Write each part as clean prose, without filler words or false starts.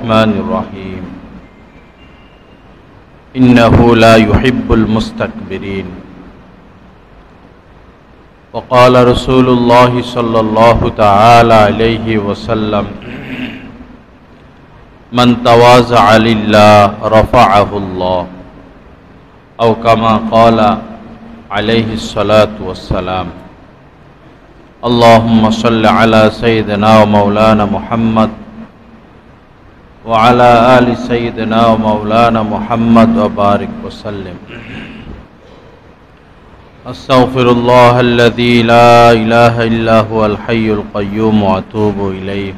الرحمن الرحيم إنه لا يحب المستكبرين وقال رسول الله صلى الله تعالى عليه وسلم من تواضع لله رفعه الله أو كما قال عليه الصلاة والسلام اللهم صل على سيدنا ومولانا محمد وعلى آل سيدنا ومولانا محمد وبارك وسلم أستغفر الله الذي لا إله إلا هو الحي القيوم وأتوب إليه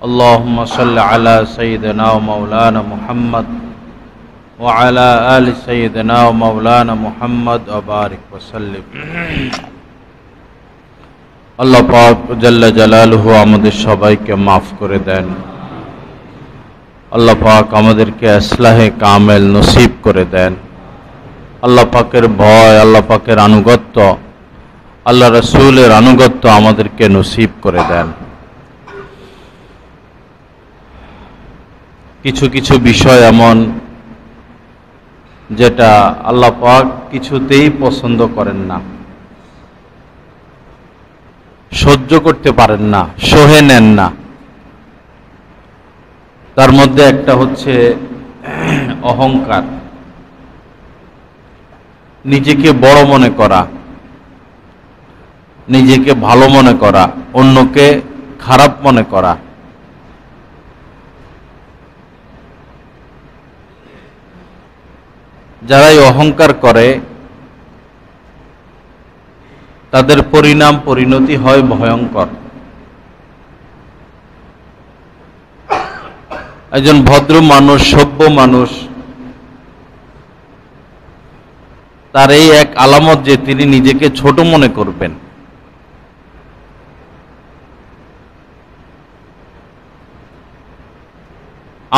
اللهم صل على سيدنا ومولانا محمد وعلى آل سيدنا ومولانا محمد وبارك وسلم আল্লাহ পাক জাল্লা জালালুহু আমাদের সবাইকে মাফ করে দেন। আল্লাহ পাক আমাদেরকে ইসলাহে কামেল নসিব করে দেন। আল্লাহ পাকের ভয়, আল্লাহ পাকের আনুগত্য, আল্লাহ রাসূলের আনুগত্য আমাদেরকে নসিব করে দেন। কিছু কিছু বিষয় এমন যেটা আল্লাহ পাক কিছুতেই পছন্দ করেন না, সহ্য করতে পারেন না, সহে নেন না। তার মধ্যে একটা হচ্ছে অহংকার, নিজেকে বড় মনে করা, নিজেকে ভালো মনে করা, অন্যকে খারাপ মনে করা। যারাই অহংকার করে তাদের পরিণতি হয় ভয়ঙ্কর। একজন ভদ্র মানুষ, সভ্য মানুষ, তার এই এক আলামত যে তিনি নিজেকে ছোট মনে করবেন।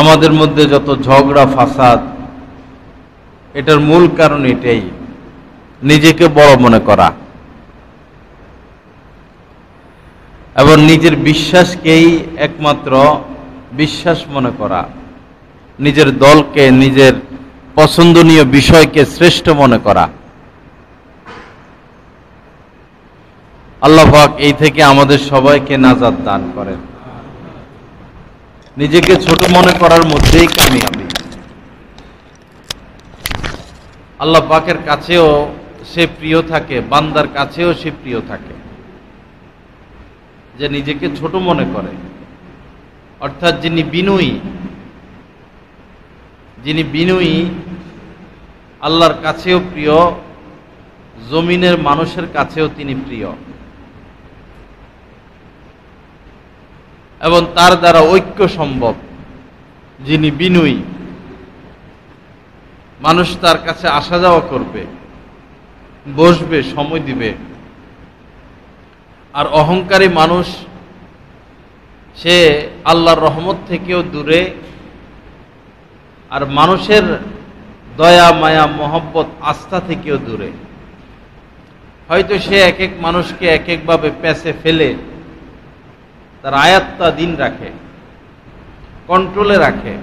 আমাদের মধ্যে যত ঝগড়া ফাসাদ, এটার মূল কারণ এটাই, নিজেকে বড় মনে করা এবং নিজের বিশ্বাসকেই একমাত্র বিশ্বাস মনে করা, নিজের দলকে, নিজের পছন্দনীয় বিষয়কে শ্রেষ্ঠ মনে করা। আল্লাহ পাক এই থেকে আমাদের সবাইকে নাজাত দান করেন। নিজেকে ছোট মনে করার মধ্যেই কামিয়াবি। আল্লাহ পাকের কাছেও সে প্রিয় থাকে, বান্দার কাছেও সে প্রিয় থাকে যে নিজেকে ছোট মনে করে। অর্থাৎ যিনি বিনয়ী আল্লাহর কাছেও প্রিয়, জমিনের মানুষের কাছেও তিনি প্রিয় এবং তার দ্বারা ঐক্য সম্ভব। যিনি বিনয়ী, মানুষ তার কাছে আসা যাওয়া করবে, বসবে, সময় দিবে। আর অহংকারী মানুষ, সে আল্লাহর রহমত থেকেও দূরে, আর মানুষের দয়া, মায়া, মহব্বত, আস্থা থেকেও দূরে। হয়তো সে এক এক মানুষকে এক একভাবে প্যাসে ফেলে তার আয়াত্তা দিন রাখে, কন্ট্রোলে রাখে,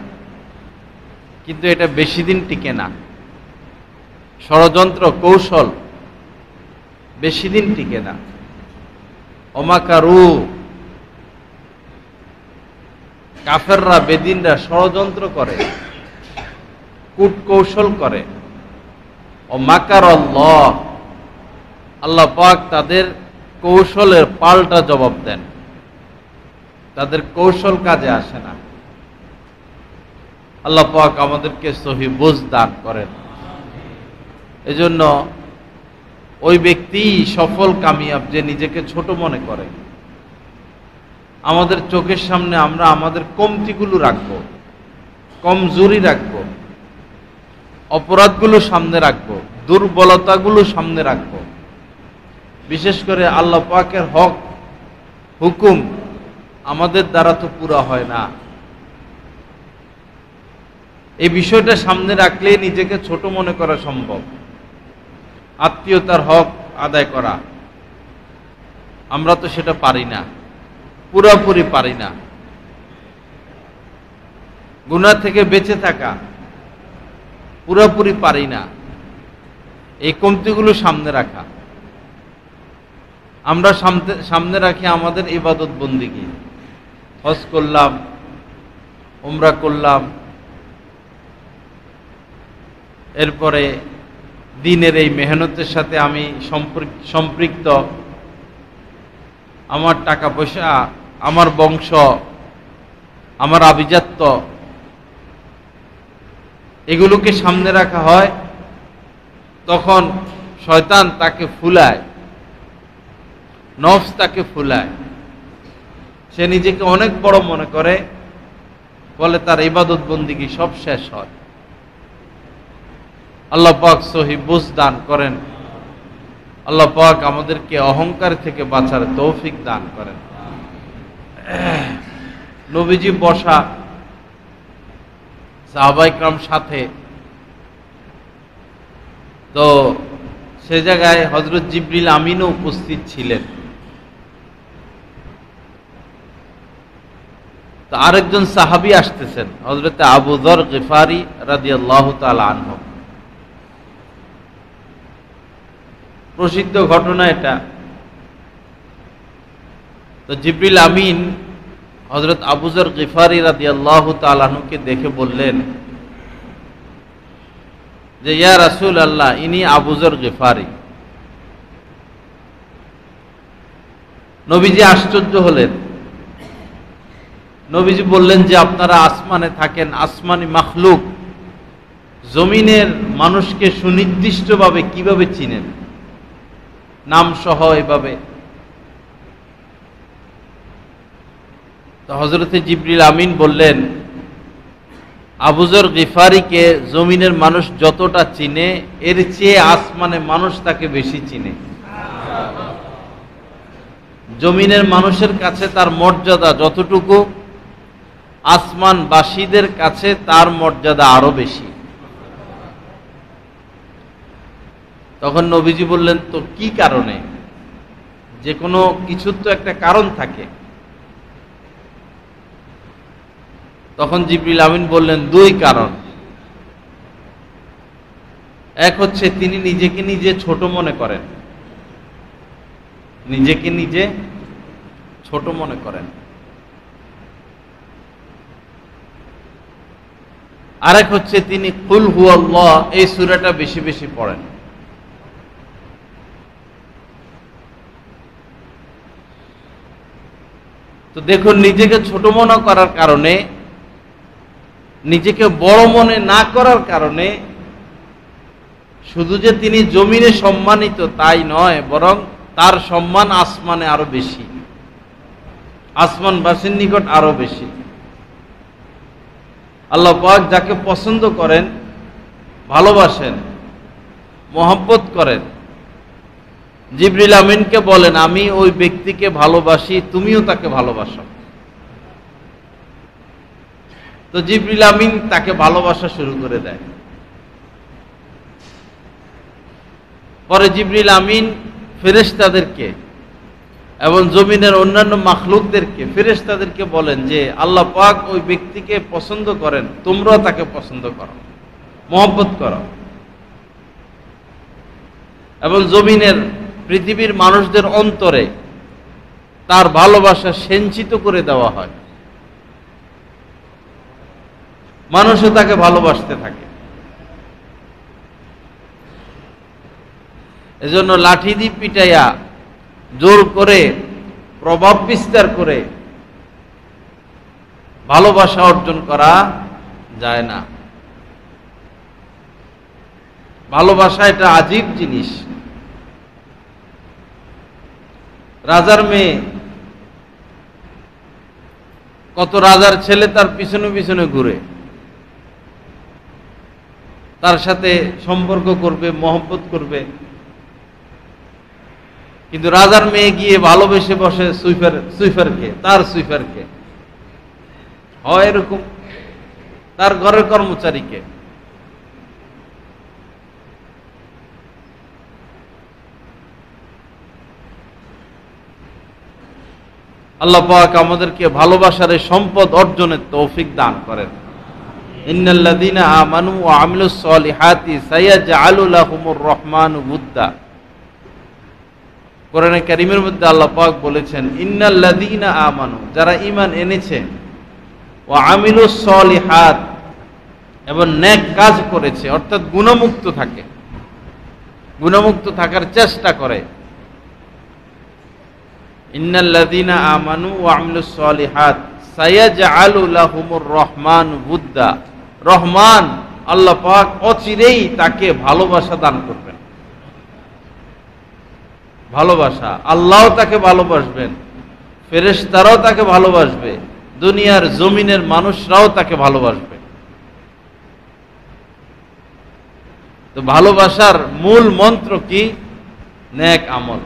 কিন্তু এটা বেশি দিন টিকে না। ষড়যন্ত্র, কৌশল বেশি দিন টিকে না। অমাকারু, কাফেররা, বেদিনরা ষড়যন্ত্র করে, কূট কৌশল করে। অমাকার আল্লাহ, আল্লাহ পাক তাদের কৌশলের পাল্টা জবাব দেন। তাদের কৌশল কাজে আসে না। আল্লাহ পাক আমাদেরকে সহি বুঝ দান করেন। এজন্য ওই ব্যক্তি সফল, কামিয়াব যে নিজেকে ছোট মনে করে। আমাদের চোখের সামনে আমরা আমাদের কমতিগুলো রাখবো, কমজোরি রাখবো, অপরাধগুলো সামনে রাখবো, দুর্বলতাগুলো সামনে রাখবো। বিশেষ করে আল্লাহ পাকের হক, হুকুম আমাদের দ্বারা তো পুরা হয় না। এই বিষয়টা সামনে রাখলে নিজেকে ছোট মনে করা সম্ভব। আত্মীয়তার হক আদায় করা, আমরা তো সেটা পারি না, পুরোপুরি পারি না। গুনাহ থেকে বেঁচে থাকা পুরোপুরি পারি না, এই কমতিগুলো সামনে রাখা। আমরা সামনে রাখি আমাদের ইবাদত বন্দিগি, হজ করলাম, উমরা করলাম, এরপরে দিনের এই মেহনতের সাথে আমি সম্পৃক্ত, আমার টাকা পয়সা, আমার বংশ, আমার আভিজাত্য, এগুলোকে সামনে রাখা হয়, তখন শয়তান তাকে ফুলায়, নফস তাকে ফুলায়, সে নিজেকে অনেক বড় মনে করে, বলে তার ইবাদত বন্দিগি সব শেষ হয়। আল্লাহ পাক সহি বুঝ দান করেন। আল্লাহ পাক আমাদেরকে অহংকার থেকে বাঁচার তৌফিক দান করেন। নবীজি বসা, সাহাবায়ে কেরাম সাথে, তো সে জায়গায় হযরত জিবরিল আমিনও উপস্থিত ছিলেন। তো আরেকজন সাহাবী আসতেছেন, হযরত আবু যর গিফারি রাদিয়াল্লাহু তাআলা আনহু। প্রসিদ্ধ ঘটনা এটা। তো জিবরিল আমিন হযরত আবু যর গিফারি রাদিয়াল্লাহু তাআলা আনহুকে দেখে বললেন যে, ইয়া রাসূলুল্লাহ, ইনি আবু যর গিফারি। নবীজি আশ্চর্য হলেন। নবীজি বললেন যে, আপনারা আসমানে থাকেন, আসমানি মাখলুক, জমিনের মানুষকে সুনির্দিষ্টভাবে কিভাবে চিনেন, নাম সহ এভাবে? তো হযরতে জিবরিল আমিন বললেন, আবু যর গিফারিকে জমিনের মানুষ যতটা চিনে, এর চেয়ে আসমানে মানুষ তাকে বেশি চিনে। জমিনের মানুষের কাছে তার মর্যাদা যতটুকু, আসমানবাসীদের কাছে তার মর্যাদা আরো বেশি। তখন নবীজি বললেন, তো কি কারণে? যে কোনো কিছুর তো একটা কারণ থাকে। তখন জিবরিল আমিন বললেন, দুই কারণ। এক হচ্ছে তিনি নিজেকে নিজে ছোট মনে করেন, নিজেকে নিজে ছোট মনে করেন। আরেক হচ্ছে তিনি কুল হুয়াল্লাহ এই সূরাটা বেশি বেশি পড়েন। তো দেখুন, নিজেকে ছোট মনে করার কারণে, নিজেকে বড় মনে না করার কারণে শুধু যে তিনি জমিনে সম্মানিত তাই নয়, বরং তার সম্মান আসমানে আরো বেশি, আসমানবাসীর নিকট আরো বেশি। আল্লাহ পাক যাকে পছন্দ করেন, ভালোবাসেন, মহব্বত করেন, জিবরিল আমিনকে বলেন, আমি ওই ব্যক্তিকে ভালোবাসি, তুমিও তাকে ভালোবাসো। তো জিবরিল আমিন তাকে ভালোবাসা শুরু করে দেয়। পরে জিবরিল আমিন ফেরেশতাদেরকে এবং জমিনের অন্যান্য মাখলুকদেরকে, ফেরেশতাদেরকে বলেন যে, আল্লাহ পাক ওই ব্যক্তিকে পছন্দ করেন, তোমরাও তাকে পছন্দ করো, মহব্বত করো। এবং জমিনের, পৃথিবীর মানুষদের অন্তরে তার ভালোবাসা সঞ্চিত করে দেওয়া হয়, মানুষও তাকে ভালোবাসতে থাকে। এজন্য লাঠি দিয়ে পিটাইয়া, জোর করে, প্রভাব বিস্তার করে ভালোবাসা অর্জন করা যায় না। ভালোবাসা এটা আজীব জিনিস। রাজার মেয়ে, কত রাজার ছেলে তার পিছনে পিছনে ঘুরে, তার সাথে সম্পর্ক করবে, মহব্বত করবে, কিন্তু রাজার মেয়ে গিয়ে ভালোবেসে বসে সুইফারকে, তার সুইফারকে, হয় এরকম, তার ঘরের কর্মচারীকে। আল্লাহ পাক আমাদেরকে ভালোবাসার এই সম্পদ অর্জনের তৌফিক দান করেন। ইন্নাল্লাযীনা আমানু ওয়া আমিলুস সলিহাতি সায়াজআলু লাহুমুর রহমানু উদ্দা। কোরআনে কারীমের মধ্যে আল্লাহ পাক বলেছেন, ইন্নাল্লাযীনা আমানু, যারা ঈমান এনেছে, ওয়া আমিলুস সলিহাত, এবং নেক কাজ করেছে, অর্থাৎ গুনাহমুক্ত থাকে, গুনাহমুক্ত থাকার চেষ্টা করে। ইন্নাল্লাযীনা আমানু ওয়া আমিলুস সলিহাত সায়াজআলু লাহুমুর রহমানু উদ্দা। রহমান আল্লাহ পাক অচিরেই তাকে ভালোবাসা দান করবেন। ভালোবাসা, আল্লাহও তাকে ভালোবাসবেন, ফেরেশতারাও তাকে ভালোবাসবে, দুনিয়ার জমিনের মানুষরাও তাকে ভালোবাসবে। তো ভালোবাসার মূল মন্ত্র কি? নেক আমল,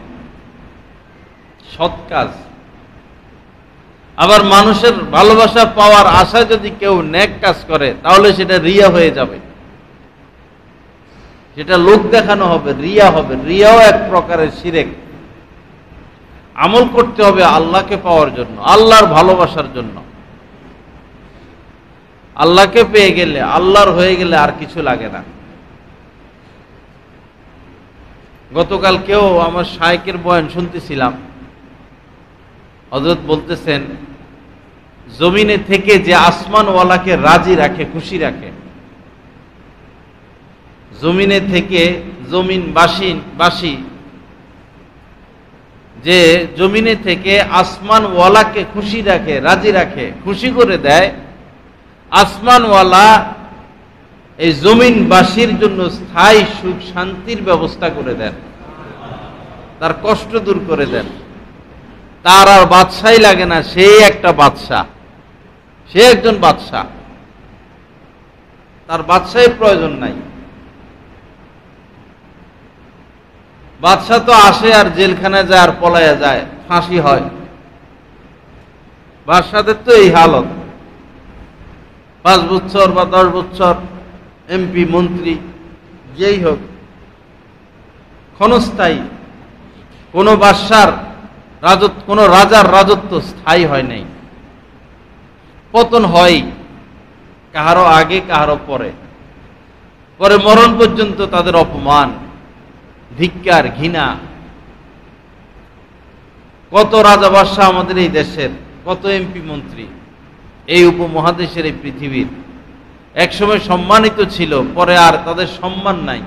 সৎ কাজ। আবার মানুষের ভালোবাসা পাওয়ার আশায় যদি কেউ নেক কাজ করে, তাহলে সেটা রিয়া হয়ে যাবে, সেটা লোক দেখানো হবে, রিয়া হবে। রিয়াও এক প্রকারের শিরক। আমল করতে হবে আল্লাহকে পাওয়ার জন্য, আল্লাহর ভালোবাসার জন্য। আল্লাহকে পেয়ে গেলে, আল্লাহর হয়ে গেলে আর কিছু লাগে না। গতকাল কেউ আমার শায়েখের বয়ান শুনতেছিলাম, হযরত বলতেছেন, জমিনে থেকে যে আসমানওয়ালাকে রাজি রাখে, খুশি রাখে, জমিনে থেকে জমিনবাসী যে জমিনে থেকে আসমানওয়ালাকে খুশি রাখে, রাজি রাখে, খুশি করে দেয়, আসমানওয়ালা এই জমিনবাসীর জন্য স্থায়ী সুখ শান্তির ব্যবস্থা করে দেন, তার কষ্ট দূর করে দেন। তার আর বাদশাই লাগে না, সেই একটা বাদশাহ, সে একজন বাদশাহ, তার বাদশাহের প্রয়োজন নাই। বাদশাহ তো আসে আর জেলখানায় যায় আর পলাইয়া যায়, ফাঁসি হয়। বাদশাদের তো এই হালত, 5 বছর বা 10 বছর এমপি মন্ত্রী যেই হোক, ক্ষণস্থায়ী। কোন বাদশার রাজত্ব, কোন রাজার রাজত্ব স্থায়ী হয় নাই, পতন হয় কাহারো আগে কাহারো পরে, পরে মরণ পর্যন্ত তাদের অপমান, ধিক্কার, ঘৃণা। কত রাজা বাদশাহ আমাদের এই দেশের, কত এমপি মন্ত্রী এই উপমহাদেশের, এই পৃথিবীর, একসময় সম্মানিত ছিল, পরে আর তাদের সম্মান নাই।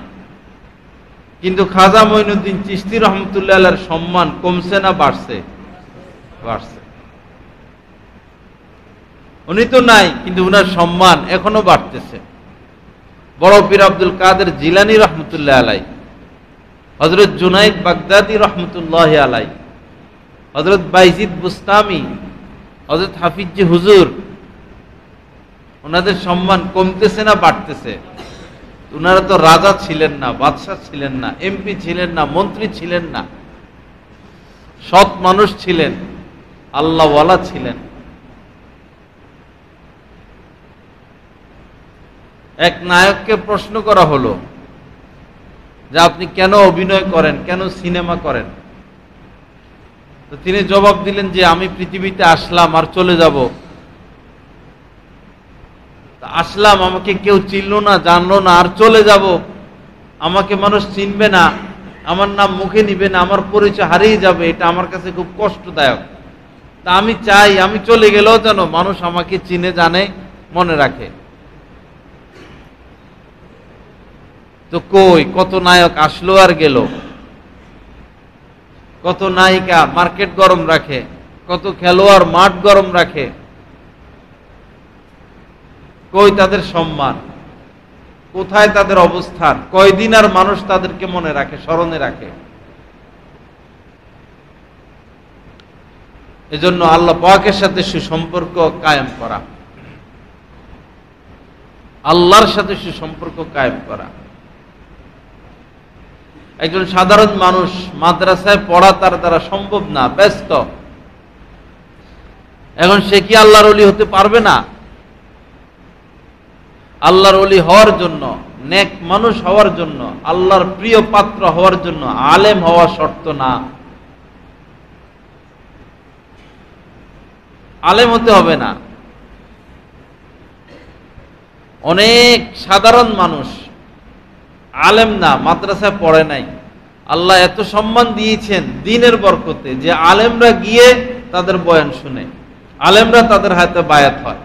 কিন্তু খাজা মঈনুদ্দিন চিশতি রহমতুল্লাহ আলাইহির সম্মান কমছে না বাড়ছে? বাড়ছে। উনি তো নাই, কিন্তু উনার সম্মান এখনো বাড়তেছে। বড় পীর আব্দুল কাদের জিলানী রহমতুল্লাহ আলাইহি, হযরত জুনাইদ বাগদাদি রহমতুল্লাহ আলাইহি, হযরত বাইজিদ বুস্তামি, হযরত হাফিজ হুজুর, ওনাদের সম্মান কমতেছে না বাড়তেছে? ওনারা তো রাজা ছিলেন না, বাদশাহ ছিলেন না, এমপি ছিলেন না, মন্ত্রী ছিলেন না, সৎ মানুষ ছিলেন, আল্লাহওয়ালা ছিলেন। এক নায়ককে প্রশ্ন করা হলো যে আপনি কেন অভিনয় করেন, কেন সিনেমা করেন? তো তিনি জবাব দিলেন যে আমি পৃথিবীতে আসলাম আর চলে যাব। আসলাম, আমাকে কেউ চিনলো না, জানলো না, আর চলে যাব। আমাকে মানুষ চিনবে না, আমার নাম মুখে নিবে না, আমার পরিচয় হারিয়ে যাবে, এটা আমার কাছে খুব কষ্টদায়ক। তা আমি চাই আমি চলে গেলেও যেন মানুষ আমাকে চিনে, জানে, মনে রাখে। তো কই, কত নায়ক আসলো আর গেল, কত নায়িকা মার্কেট গরম রাখে, কত খেলোয়াড় মাঠ গরম রাখে, কই তাদের সম্মান, কোথায় তাদের অবস্থান, কয়দিন আর মানুষ তাদেরকে মনে রাখে, স্মরণে রাখে? এজন্য আল্লাহ পাকের সাথে সুসম্পর্ক কায়েম করা, আল্লাহর সাথে সুসম্পর্ক কায়েম করা। একজন সাধারণ মানুষ মাদ্রাসায় পড়া তার দ্বারা সম্ভব না, ব্যস্ত। এখন সে কি আল্লাহর ওলি হতে পারবে না? আল্লাহর ওলি হওয়ার জন্য, নেক মানুষ হওয়ার জন্য, আল্লাহর প্রিয় পাত্র হওয়ার জন্য আলেম হওয়া শর্ত না। আলেম হতে হবে না, অনেক সাধারণ মানুষ, আলেম না, মাদ্রাসায় পড়ে নাই, আল্লাহ এত সম্মান দিয়েছেন দ্বীনের বরকতে যে আলেমরা গিয়ে তাদের বয়ান শুনে, আলেমরা তাদের হাতে বায়াত হয়।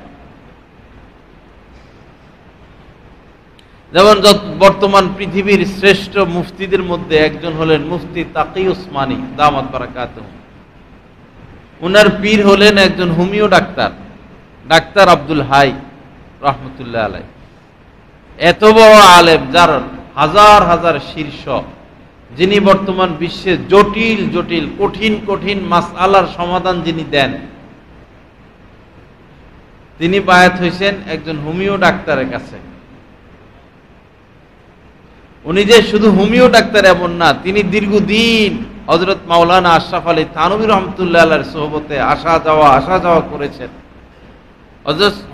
যেমন বর্তমান পৃথিবীর শ্রেষ্ঠ মুফতিদের মধ্যে একজন হলেন মুফতি তাকি উসমানী দামাত বারাকাতুহু। উনার পীর হলেন একজন homeo doctor, doctor Abdul Hai Rahmatullah আলাই। এত বড় আলেম, যার হাজার হাজার শীর্ষ, যিনি বর্তমান বিশ্বে জটিল জটিল কঠিন কঠিন মাসআলার সমাধান যিনি দেন, তিনি বায়াত হয়েছেন একজন হোমিও ডাক্তারের কাছে। উনি যে শুধু হোমিও ডাক্তার এমন না, তিনি দীর্ঘদিন হযরত মাওলানা আশরাফ আলী থানভী রহমতুল্লাহ আলাইহির সোহবতে আসা যাওয়া করেছেন।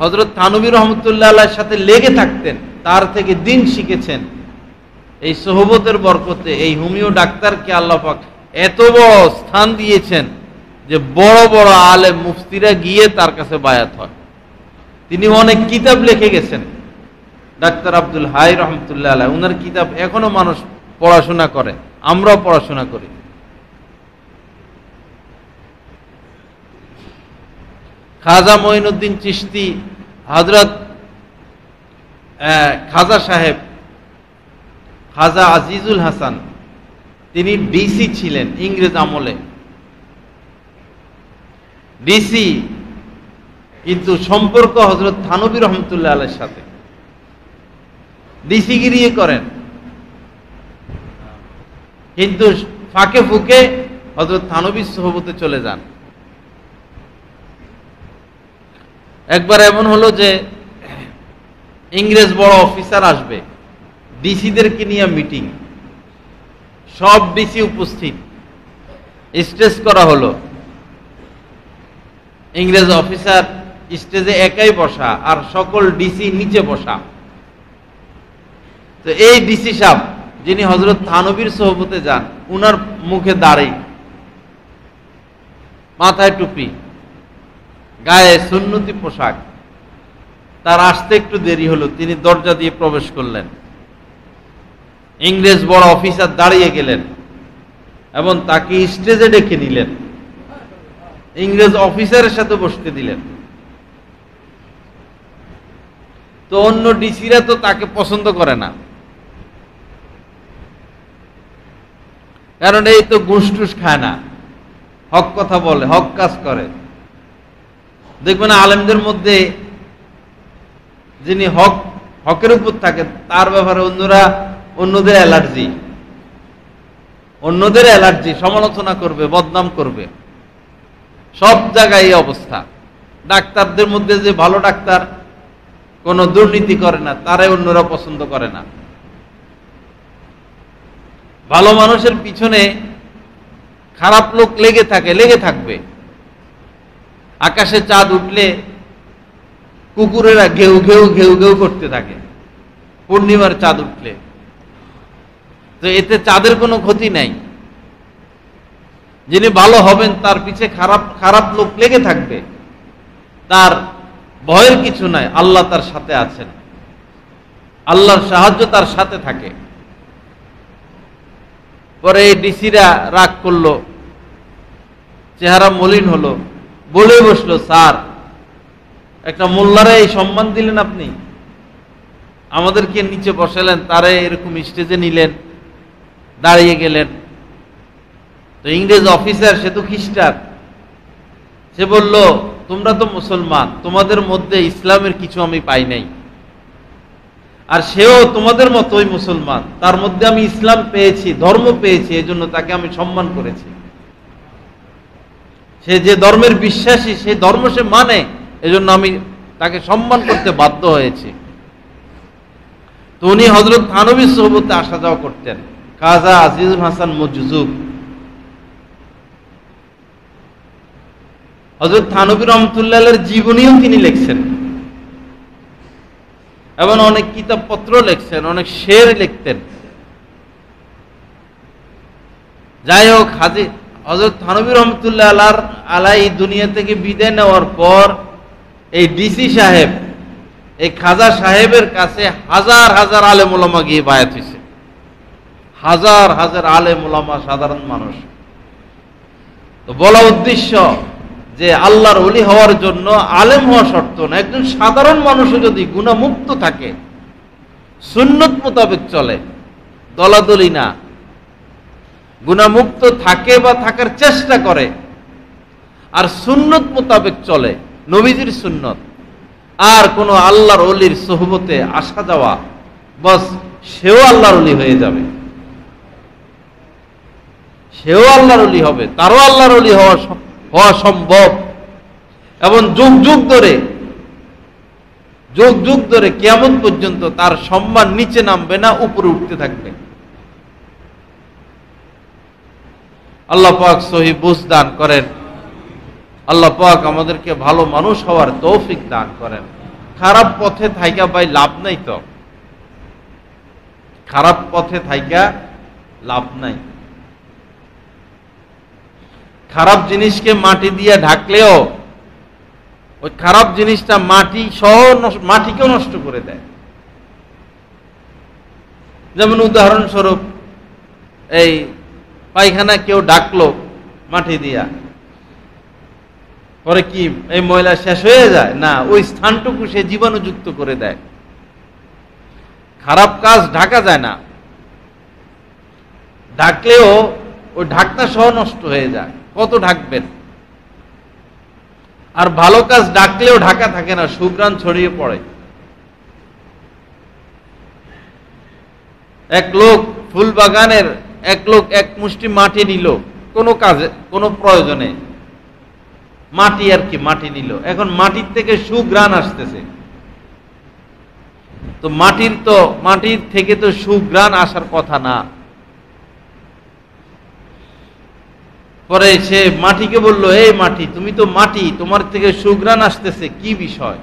হযরত থানভী রহমতুল্লাহ আলাইহির সাথে লেগে থাকতেন, তার থেকে দিন শিখেছেন। এই সোহবতের বরকতে এই হোমিও ডাক্তারকে আল্লাহ পাক এত বড় স্থান দিয়েছেন যে বড় বড় আলেম মুফতিরা গিয়ে তার কাছে বায়াত হয়। তিনি অনেক কিতাব লিখে গেছেন, ডাক্তার আব্দুল হাই রহমতুল্লাহ আলাইহি। ওনার কিতাব এখনো মানুষ পড়াশোনা করে, আমরাও পড়াশোনা করি। খাজা মঈনুদ্দিন চিশতি, হযরত খাজা সাহেব খাজা আজিজুল হাসান, তিনি ডিসি ছিলেন ইংরেজ আমলে। ডিসি, কিন্তু সম্পর্ক হযরত থানভী রহমতুল্লাহ আলাইহির সাথে, ডিসিগিরি করেন, কিন্তু ফাঁকে ফুঁকে হযরত থানভীর সোহবতে চলে যান। একবার এমন হলো যে ইংরেজ বড় অফিসার আসবে, ডিসিদেরকে নিয়ে মিটিং, সব ডিসি উপস্থিত, স্টেজ করা হলো। ইংরেজ অফিসার স্টেজে একাই বসা আর সকল ডিসি নিচে বসা। তো এই ডিসি সাহেব, যিনি হযরত থানভীর সোহবতে যান, উনার মুখে দাড়ি, মাথায় টুপি, গায়ে সুন্নতি পোশাক। তার আসতে একটু দেরি হলো, তিনি দরজা দিয়ে প্রবেশ করলেন। ইংরেজ বড় অফিসার দাঁড়িয়ে গেলেন এবং তাকে স্টেজে ডেকে নিলেন, ইংরেজ অফিসারের সাথে বসতে দিলেন। তো অন্য ডিসিরা তো তাকে পছন্দ করে না, কারণ এই তো ঘুষ টুস খায় না, হক কথা বলে, হক কাজ করে। দেখবেন আলেমদের মধ্যে যিনি হকের উপর থাকে, তার ব্যাপারে অন্যদের অ্যালার্জি, সমালোচনা করবে, বদনাম করবে। সব জায়গায় এই অবস্থা। ডাক্তারদের মধ্যে যে ভালো ডাক্তার, কোনো দুর্নীতি করে না, তারাই অন্যরা পছন্দ করে না। ভালো মানুষের পিছনে খারাপ লোক লেগে থাকবে। আকাশে চাঁদ উঠলে কুকুরেরা ঘেউ ঘেউ ঘেউ ঘেউ করতে থাকে, পূর্ণিমার চাঁদ উঠলে। তো এতে চাঁদের কোনো ক্ষতি নাই। যিনি ভালো হবেন তার পিছে খারাপ লোক লেগে থাকবে, তার ভয়ের কিছু নাই, আল্লাহ তার সাথে আছেন, আল্লাহর সাহায্য তার সাথে থাকে। পরে এই ডিসিরা রাগ করলো, চেহারা মলিন হলো, বলে বসলো, স্যার, একটা মোল্লারে এই সম্মান দিলেন আপনি, আমাদেরকে নিচে বসালেন, তারে এরকম স্টেজে নিলেন, দাঁড়িয়ে গেলেন। তো ইংরেজ অফিসার, সে তো খ্রিস্টান, সে বলল, তোমরা তো মুসলমান, তোমাদের মধ্যে ইসলামের কিছু আমি পাই নাই, আর সেও তোমাদের মতোই মুসলমান, তার মধ্যে আমি ইসলাম পেয়েছি, ধর্ম পেয়েছি, এজন্য তাকে আমি সম্মান করেছি। সে যে ধর্মের বিশ্বাসী, সেই ধর্ম সে মানে, এজন্য আমি তাকে সম্মান করতে বাধ্য হয়েছি। তো উনি হযরত থানভীর সোহবতে আসা যাওয়া করতেন, খাজা আজিজুল হাসান মজজুব। হযরত থানভী রহমতুল্লাহের জীবনীও তিনি লিখছেন এবং অনেক কিতাবপত্র লিখছেন, অনেক শের লিখতেন। যাই হোক, হযরত থানভী রহমতুল্লাহ আলাই দুনিয়া থেকে বিদায় নেওয়ার পর এই ডিসি সাহেব এই খাজা সাহেবের কাছে হাজার হাজার আলেম ওলামা গিয়ে বায়াত হয়েছে, হাজার হাজার আলেম ওলামা, সাধারণ মানুষ। তো বলা উদ্দেশ্য যে আল্লাহর ওলি হওয়ার জন্য আলেম হওয়া শর্ত না, একজন সাধারণ মানুষও যদি গুনাহমুক্ত থাকে, সুন্নত মোতাবেক চলে, দলাদলি না, গুনাহমুক্ত থাকে বা থাকার চেষ্টা করে, আর সুন্নত মোতাবেক চলে, নবীজির সুন্নত, আর কোন আল্লাহর ওলির সোহবতে আসা যাওয়া, বস সেও আল্লাহর ওলি হয়ে যাবে, সেও আল্লাহর ওলি হবে, তারও আল্লাহর ওলি হওয়া সম্ভব। এবং যুগ যুগ ধরে কিয়ামত পর্যন্ত তার সম্মান নিচে নামবে না, উপরে উঠতে থাকবে। আল্লাহ পাক সহি বুঝ দান করেন। আল্লাহ পাক আমাদেরকে ভালো মানুষ হওয়ার তৌফিক দান করেন। খারাপ পথে থাইকা ভাই লাভ নাই, তো খারাপ পথে থাইকা লাভ নাই। খারাপ জিনিসকে মাটি দিয়ে ঢাকলেও ওই খারাপ জিনিসটা মাটিকেও নষ্ট করে দেয়। যেমন উদাহরণস্বরূপ, এই পায়খানা কেউ ঢাকলো মাটি দিয়া, পরে কি এই ময়লা শেষ হয়ে যায়? না, ওই স্থানটুকু সে জীবাণুযুক্ত করে দেয়। খারাপ কাজ ঢাকা যায় না, ঢাকলেও ওই ঢাকনা সহ নষ্ট হয়ে যায়। কত ঢাকবেন? আর ভালো কাজ ডাকলেও ঢাকা থাকে না, সুঘ্রাণ ছড়িয়ে পড়ে। এক লোক ফুল বাগানের এক মুষ্টি মাটি নিল কোনো কাজে, কোনো প্রয়োজনে, মাটি আর কি, মাটি নিল। এখন মাটির থেকে সুঘ্রাণ আসতেছে, তো মাটির থেকে তো সুঘ্রাণ আসার কথা না। পরে সে মাটিকে বলল, এই মাটি, তুমি তো মাটি, তোমার থেকে সুঘ্রাণ আসতেছে, কি বিষয়?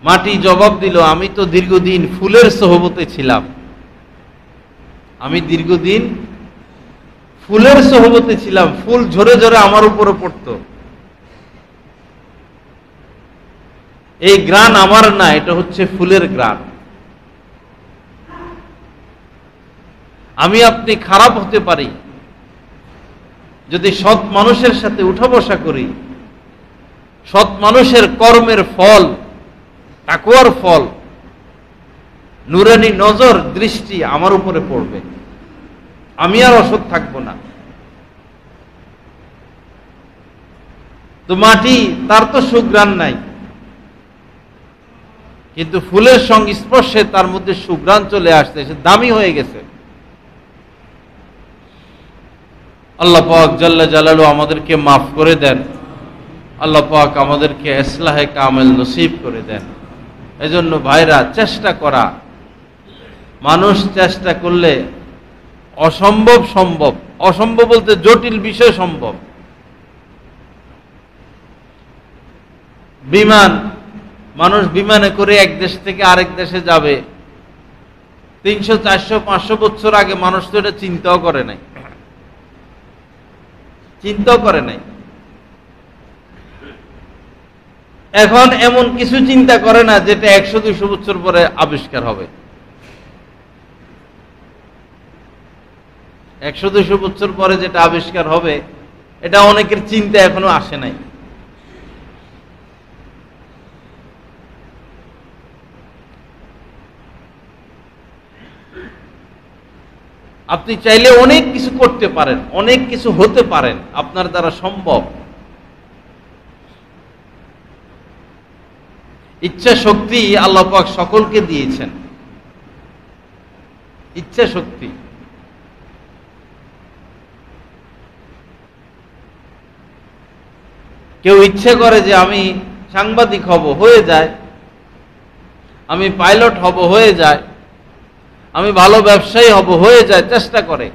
মাটি জবাব দিল, আমি তো দীর্ঘদিন ফুলের সোহবতে ছিলাম, আমি দীর্ঘদিন ফুলের সোহবতে ছিলাম, ফুল ঝরে ঝরে আমার উপরে পড়তো, এই গ্রাণ আমার না, এটা হচ্ছে ফুলের গ্রাণ। আমি আপনি খারাপ হতে পারি, যদি সৎ মানুষের সাথে উঠা বসা করি, সৎ মানুষের কর্মের ফল, তাকওয়ার ফল, নুরানি নজর, দৃষ্টি আমার উপরে পড়বে, আমি আর অসৎ থাকবো না। তো মাটি, তার তো সুঘ্রাণ নাই, কিন্তু ফুলের সংস্পর্শে তার মধ্যে সুঘ্রাণ চলে আসছে, সে দামি হয়ে গেছে। আল্লাহ পাক জাল্লা জালালু আমাদেরকে মাফ করে দেন, আল্লাহ পাক আমাদেরকে ইসলাহে কামেল নসিব করে দেন। এজন্য ভাইরা, চেষ্টা করা, মানুষ চেষ্টা করলে অসম্ভব সম্ভব, অসম্ভব বলতে জটিল বিষয় সম্ভব। মানুষ বিমানে করে এক দেশ থেকে আরেক দেশে যাবে, 300, 400, 500 বছর আগে মানুষ তো এটা চিন্তাও করে নাই, এখন এমন কিছু চিন্তা করে না যেটা 100-200 বছর পরে আবিষ্কার হবে। 100-200 বছর পরে যেটা আবিষ্কার হবে, এটা অনেকের চিন্তা এখনো আসে নাই। আপনি চাইলে অনেক কিছু করতে পারেন, অনেক কিছু হতে পারেন, আপনার দ্বারা সম্ভব। ইচ্ছা শক্তি আল্লাহ পাক সকলকে দিয়েছেন, ইচ্ছা শক্তি। কেউ ইচ্ছে করে যে আমি সাংবাদিক হব, হয়ে যায়, আমি পাইলট হব, হয়ে যায়, আমি ভালো ব্যবসায়ী হব, হয়ে যায়, চেষ্টা করে।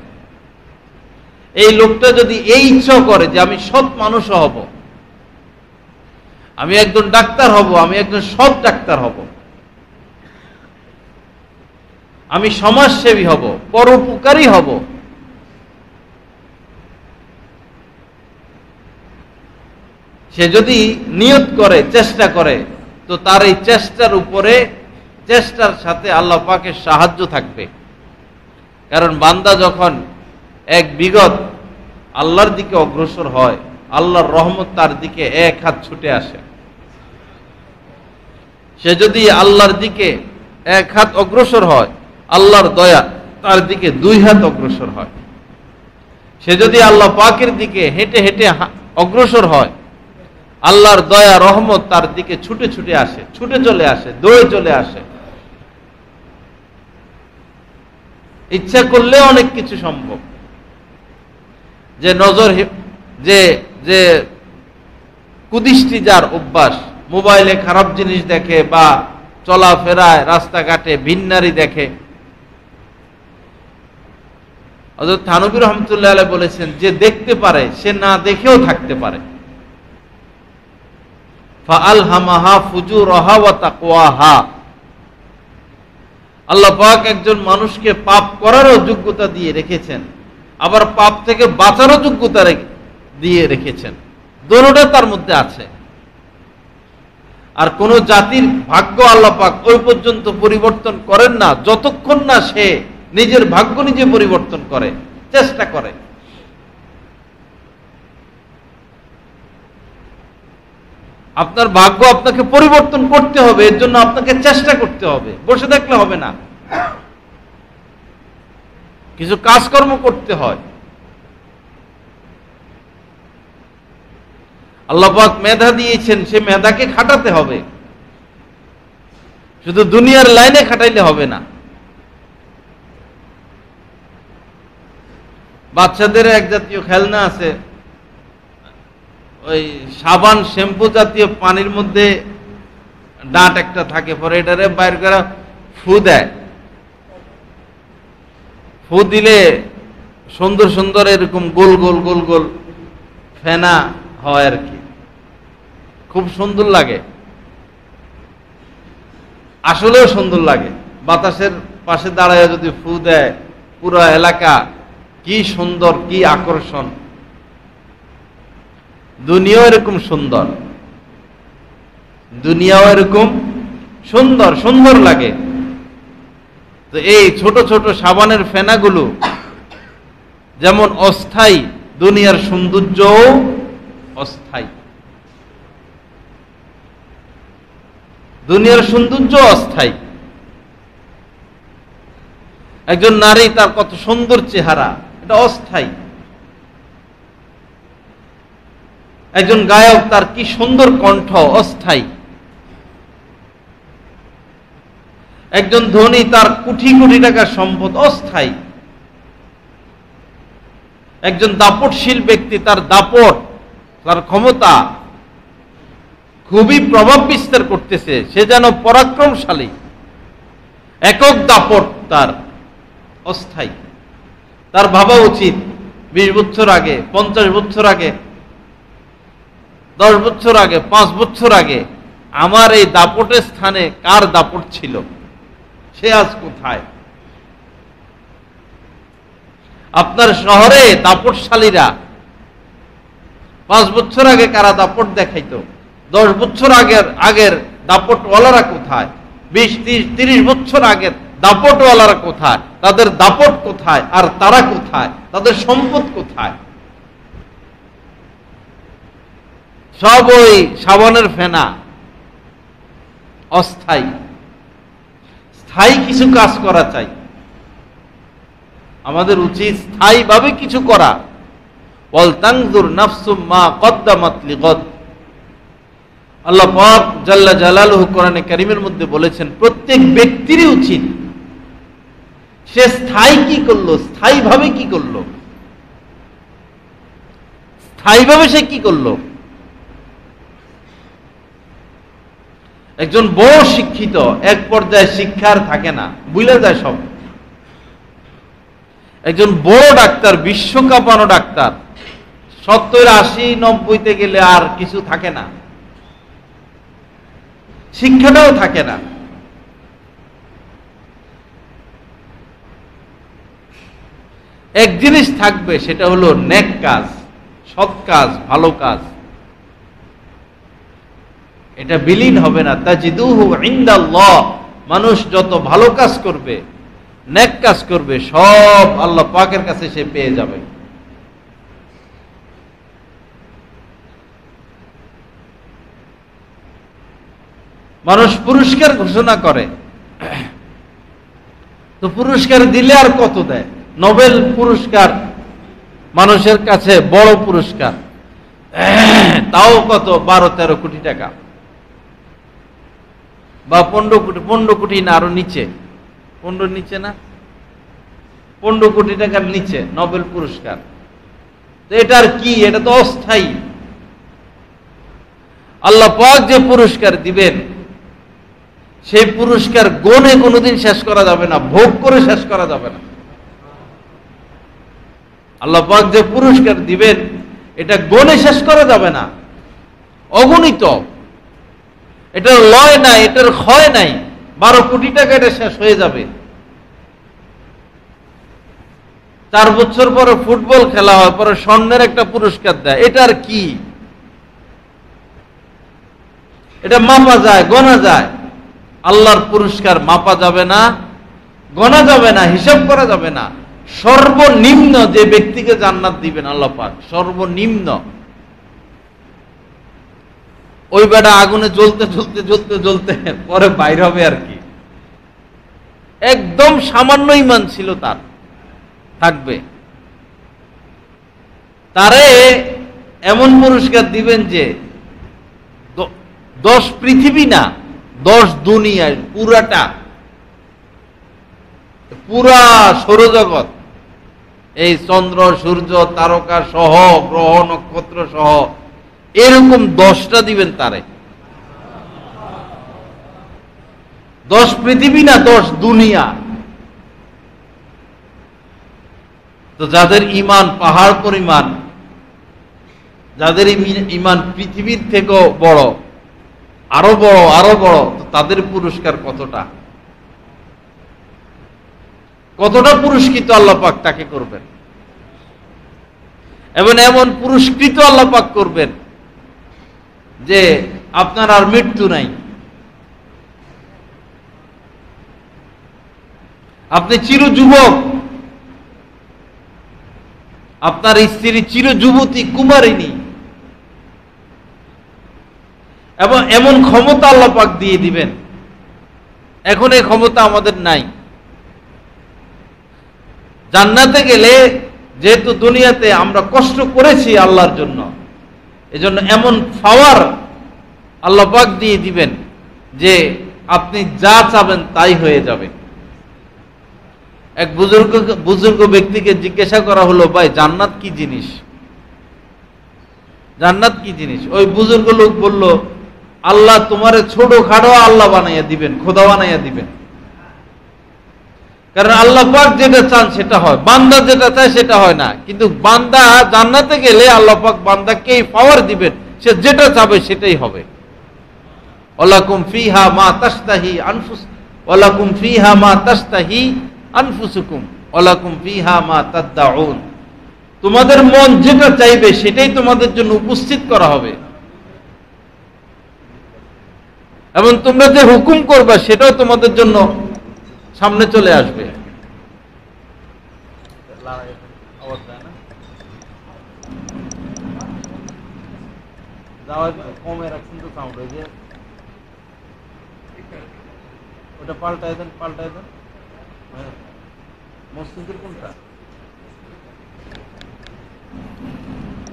এই লোকটা যদি এই ইচ্ছা করে যে আমি সৎ মানুষ হব, আমি একজন ডাক্তার হব, আমি একজন সৎ ডাক্তার হব, আমি সমাজসেবী হব, পরোপকারী হব, সে যদি নিয়ত করে, চেষ্টা করে, তো তার এই চেষ্টার উপরে, চেষ্টার সাথে আল্লাহ পাকের সাহায্য থাকবে। কারণ বান্দা যখন এক বিগত আল্লাহর দিকে অগ্রসর হয়, আল্লাহর রহমত তার দিকে এক হাত ছুটে আসে। সে যদি আল্লাহর দিকে এক হাত অগ্রসর হয়, আল্লাহর দয়া তার দিকে দুই হাত অগ্রসর হয়। সে যদি আল্লাহ পাকের দিকে হেঁটে হেঁটে অগ্রসর হয়, আল্লাহর দয়া রহমত তার দিকে ছুটে ছুটে আসে, ছুটে চলে আসে, দৌড়ে চলে আসে। ইচ্ছা করলে অনেক কিছু সম্ভব। যে নজর, যে যে কুদৃষ্টি যার অভ্যাস, মোবাইলে খারাপ জিনিস দেখে বা চলাফেরায় রাস্তাঘাটে ভিন্নারি দেখে, হযরত থানভী রহমতুল্লাহ আলাইহি বলেছেন, যে দেখতে পারে সে না দেখেও থাকতে পারে। ফাআলহামাহা ফুজুরাহা ওয়া তাকওয়াহা। আল্লাহ পাক একজন মানুষকে পাপ করারও যোগ্যতা দিয়ে রেখেছেন, আবার পাপ থেকে বাঁচারও যোগ্যতা দিয়ে রেখেছেন। দুটোটা তার মধ্যে আছে। আর কোন জাতির ভাগ্য আল্লাহ পাক ওই পর্যন্ত পরিবর্তন করেন না যতক্ষণ না সে নিজের ভাগ্য নিজে পরিবর্তন করে, চেষ্টা করে। আপনার ভাগ্য আপনাকে পরিবর্তন করতে হবে, এর জন্য আপনাকে চেষ্টা করতে হবে, বসে থাকলে হবে না। কিছু কাজকর্ম করতে হয়। আল্লাহ পাক মেধা দিয়েছেন, সে মেধাকে খাটাতে হবে। শুধু দুনিয়ার লাইনে খাটাইলে হবে না। বাচ্চাদের এক জাতীয় খেলনা আছে, ওই সাবান শ্যাম্পু জাতীয় পানির মধ্যে ডাঁট একটা থাকে, পরে এটারে বাইর করে ফু দেয়। ফু দিলে সুন্দর সুন্দর এরকম গোল গোল গোল গোল ফেনা হয় আর কি, খুব সুন্দর লাগে। আসলেও সুন্দর লাগে। বাতাসের পাশে দাঁড়ায় যদি ফু দেয়, পুরো এলাকা কি সুন্দর, কি আকর্ষণ। দুনিয়াও এরকম সুন্দর, দুনিয়াও এরকম সুন্দর সুন্দর লাগে। তো এই ছোট ছোট সাবানের ফেনাগুলো যেমন অস্থায়ী, দুনিয়ার সৌন্দর্যও অস্থায়ী। দুনিয়ার সৌন্দর্য অস্থায়ী। একজন নারী, তার কত সুন্দর চেহারা, এটা অস্থায়ী। একজন গায়ক, তার কি সুন্দর কণ্ঠ, অস্থায়ী। একজন ধনী, তার কোটি কোটি টাকার সম্পদ, অস্থায়ী। একজন দাপটশীল ব্যক্তি, তার দাপট, তার ক্ষমতা খুবই প্রভাব বিস্তার করতেছে, সে যেন পরাক্রমশালী। একক দাপট তার, অস্থায়ী। তার ভাবা উচিত 20 বছর আগে, 50 বছর আগে, 10 বছর আগে, 5 বছর আগে আমার এই দাপটের স্থানে কার দাপট ছিল, সে আজ কোথায়। আপনার শহরে দাপটশালীরা 5 বছর আগে কারা দাপট দেখাইতো, 10 বছর আগের দাপটওয়ালারা কোথায়, 20-30 বছর আগের দাপটওয়ালারা কোথায়, তাদের দাপট কোথায়, আর তারা কোথায়, তাদের সম্পদ কোথায়। সব ওই সাবানের ফেনা, অস্থায়ী। স্থায়ী কিছু কাজ করা চাই। আমাদের উচিত স্থায়ীভাবে কিছু করা। ওয়াল তানজুর নাফসুম মা কদ্দামাত লিগদ। আল্লাহ পাক জাল্লা জালালুহু কোরআনে কারীমের মধ্যে বলেছেন, প্রত্যেক ব্যক্তিরই উচিত সে স্থায়ী কি করলো, স্থায়ীভাবে কি করলো, স্থায়ীভাবে সে কি করলো। একজন বড় শিক্ষিত এক পর্যায়ে শিক্ষার থাকে না, ভুলে যায় সব। একজন বড় ডাক্তার, বিশ্ব কাঁপানো ডাক্তার, 70-80-90-তে গেলে আর কিছু থাকে না, শিক্ষাটাও থাকে না। এক জিনিস থাকবে, সেটা হলো নেক কাজ, সৎ কাজ, ভালো কাজ। এটা বিলীন হবে না। তাজিদুহু ইনদাল্লাহ, মানুষ যত ভালো কাজ করবে, নেক কাজ করবে, সব আল্লাহ পাকের কাছে সে পেয়ে যাবে। মানুষ পুরস্কার ঘোষণা করে, তো পুরস্কার দিলে আর কত দেয়? নোবেল পুরস্কার মানুষের কাছে বড় পুরস্কার, তাও কত 12-13 কোটি টাকা, বা 15 কোটি না, আরো নিচে, 15 নিচে না, 15 কোটি টাকার নিচে নোবেল পুরস্কার। তো এটার কি? এটা তো অস্থায়ী। আল্লাহ পাক যে পুরস্কার দিবেন, সেই পুরস্কার গনে কোনোদিন শেষ করা যাবে না, ভোগ করে শেষ করা যাবে না। আল্লাহ পাক যে পুরস্কার দিবেন, এটা গনে শেষ করা যাবে না, অগণিত। এটার লয় নাই, এটার ক্ষয় নাই। 12 কোটি টাকা এটা শেষ হয়ে যাবে। 4 বছর পরে ফুটবল খেলা হয়, পরে স্বর্ণের একটা পুরস্কার দেয়। এটার কি? এটা মাপা যায়, গণা যায়। আল্লাহর পুরস্কার মাপা যাবে না, গণা যাবে না, হিসাব করা যাবে না। সর্বনিম্ন যে ব্যক্তিকে জান্নাত দিবেন আল্লাহ পাক, সর্বনিম্ন, ওই বেটা আগুনে জ্বলতে জ্বলতে জ্বলতে জ্বলতে পরে বাইর হবে আর কি। একদম সামান্য ঈমান ছিল তার, থাকবে। তারে এমন পুরস্কার দিবেন যে 10 পৃথিবী না, 10 দুনিয়ায়, পুরাটা, পুরা সৌরজগৎ, এই চন্দ্র সূর্য তারকা সহ, গ্রহ নক্ষত্র সহ, এরকম 10টা দিবেন তারে। 10 পৃথিবী না, 10 দুনিয়া। তো যাদের ঈমান পাহাড় পরিমাণ, যাদের ঈমান পৃথিবীর থেকেও বড়, আরো বড়, আরো বড়, তো তাদের পুরস্কার কতটা, কতটা পুরস্কৃত আল্লাহ পাক তাকে করবেন। এবং এমন পুরস্কৃত আল্লাহ পাক করবেন যে আপনার আর মৃত্যু নাই। আপনি চির যুবক, আপনার স্ত্রী চির যুবতী, কুমারিনী, এবং এমন ক্ষমতা আল্লাহ পাক দিয়ে দিবেন। এখন এই ক্ষমতা আমাদের নাই। জান্নাতে গেলে, যেহেতু দুনিয়াতে আমরা কষ্ট করেছি আল্লাহর জন্য, এজন্য এমন পাওয়ার আল্লাহ পাক দিয়ে দিবেন যে আপনি যা চাবেন তাই হয়ে যাবে। এক বুজুর্গ ব্যক্তিকে জিজ্ঞাসা করা হলো, ভাই জান্নাত কি জিনিস? জান্নাত কি জিনিস? ওই বুজুর্গ লোক বলল, আল্লাহ তোমারে ছোট খাটো আল্লাহ বানাইয়া দিবেন, খোদা বানাইয়া দিবেন। কারণ আল্লাহ পাক যেটা চান সেটা হয়, বান্দা যেটা চায় সেটা হয় না। কিন্তু বান্দা জান্নাতে গেলে আল্লাহ পাক বান্দাকে পাওয়ার দিবেন, সে যেটা চাবে সেটাই হবে। ওয়ালাকুম ফিহা মা তাশতাহি আনফুস, ওয়ালাকুম ফিহা মা তাশতাহি আনফুসুকুম, ওয়ালাকুম ফিহা মা তাদউন। তোমাদের মন যেটা চাইবে সেটাই তোমাদের জন্য উপস্থিত করা হবে, এবং তোমরা যে হুকুম করবে সেটাও তোমাদের জন্য সামনে চলে আসবে। কমে রাখছেন তো সাউন্ড, ওই যে ওটা পাল্টায় দেন, পাল্টায় দেন। মসজিদের কোনটা?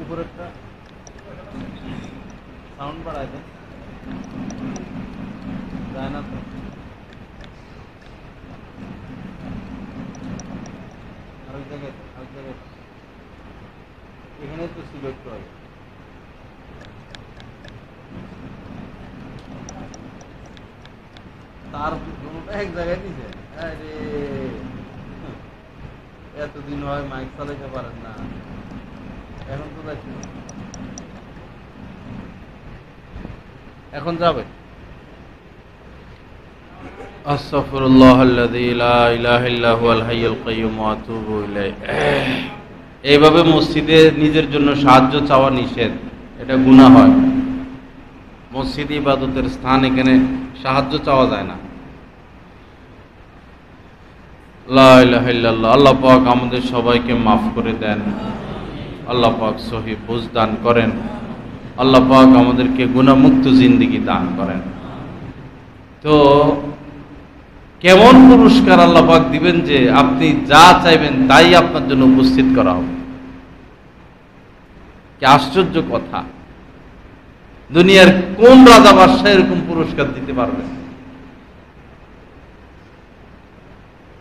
উপরেরটা সাউন্ড বাড়ায় দেন, যায় না তো। আরেক জায়গায়, আরেক জায়গায়, এখানে তো সিলেক্ট হয়। তার এক জায়গায় নিছে। আরে এতদিন হয় মাইক চালাইতে পারেন না, এখন তো যাচ্ছি, এখন যাবে। আস্তাগফিরুল্লাহাল্লাযী লা ইলাহা ইল্লা হুয়াল হাইয়ুল কাইয়্যুম ওয়া আতুবু ইলাইহি। এইভাবে মসজিদে নিজের জন্য সাহায্য চাওয়া নিষেধ, এটা গুনাহ হয়। মসজিদ ইবাদতের স্থান, এখানে সাহায্য চাওয়া যায় না। লা ইলাহা ইল্লাল্লাহ। আল্লাহ পাক আমাদের সবাইকে মাফ করে দেন, আল্লাহ পাক সহি বুঝ দান করেন, আল্লাহ পাক আমাদেরকে গুনাহমুক্ত জিন্দেগি দান করেন। তো কেমন পুরস্কার আল্লাহ পাক দিবেন যে আপনি যা চাইবেন তাই আপনার জন্য উপস্থিত করা হবে। কি আশ্চর্য কথা! দুনিয়ার কোন রাজা বাদশাহ এরকম পুরস্কার দিতে পারবে?